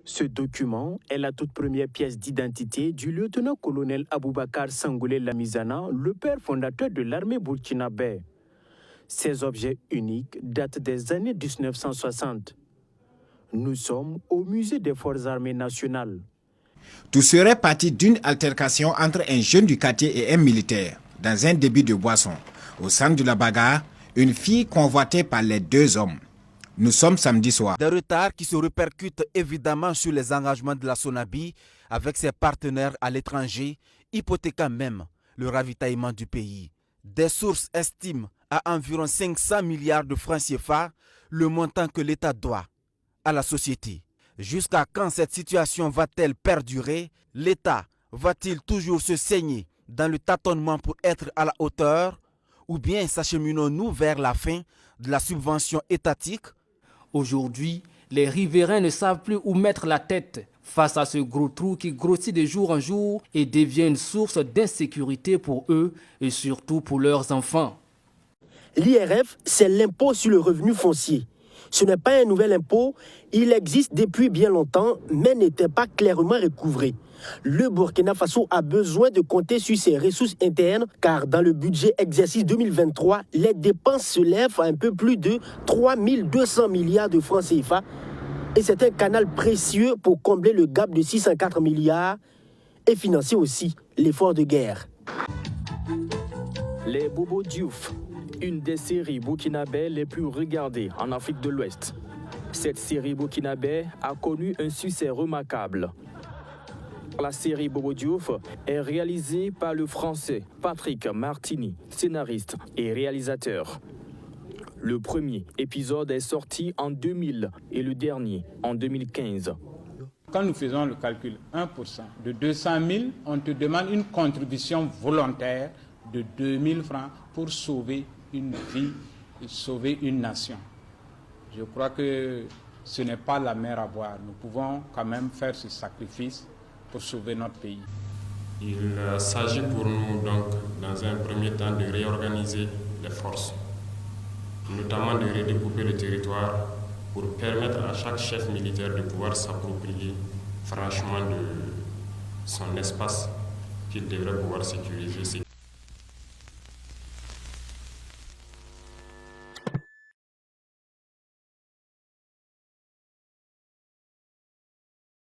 Ce document est la toute première pièce d'identité du lieutenant-colonel Aboubakar Sangoulé Lamizana, le père fondateur de l'armée burkinabé. Ces objets uniques datent des années 1960. Nous sommes au musée des Forces armées nationales. Tout serait parti d'une altercation entre un jeune du quartier et un militaire, dans un débit de boisson. Au centre de la bagarre, une fille convoitée par les deux hommes. Nous sommes samedi soir. Des retards qui se répercutent évidemment sur les engagements de la SONABI avec ses partenaires à l'étranger, hypothéquant même le ravitaillement du pays. Des sources estiment à environ 500 milliards de francs CFA le montant que l'État doit à la société. Jusqu'à quand cette situation va-t-elle perdurer? L'État va-t-il toujours se saigner dans le tâtonnement pour être à la hauteur? Ou bien s'acheminons-nous vers la fin de la subvention étatique? Aujourd'hui, les riverains ne savent plus où mettre la tête face à ce gros trou qui grossit de jour en jour et devient une source d'insécurité pour eux et surtout pour leurs enfants. L'IRF, c'est l'impôt sur le revenu foncier. Ce n'est pas un nouvel impôt, il existe depuis bien longtemps, mais n'était pas clairement recouvré. Le Burkina Faso a besoin de compter sur ses ressources internes, car dans le budget exercice 2023, les dépenses se lèvent à un peu plus de 3200 milliards de francs CFA. Et c'est un canal précieux pour combler le gap de 604 milliards et financer aussi l'effort de guerre. Les Bobo Diouf, une des séries burkinabè les plus regardées en Afrique de l'Ouest. Cette série burkinabè a connu un succès remarquable. La série Bobo Diouf est réalisée par le Français Patrick Martini, scénariste et réalisateur. Le premier épisode est sorti en 2000 et le dernier en 2015. Quand nous faisons le calcul, 1% de 200 000, on te demande une contribution volontaire de 2000 francs pour sauver une vie et sauver une nation. Je crois que ce n'est pas la mer à boire. Nous pouvons quand même faire ce sacrifice pour sauver notre pays. Il s'agit pour nous donc, dans un premier temps, de réorganiser les forces, notamment de redécouper le territoire pour permettre à chaque chef militaire de pouvoir s'approprier franchement de son espace qu'il devrait pouvoir sécuriser.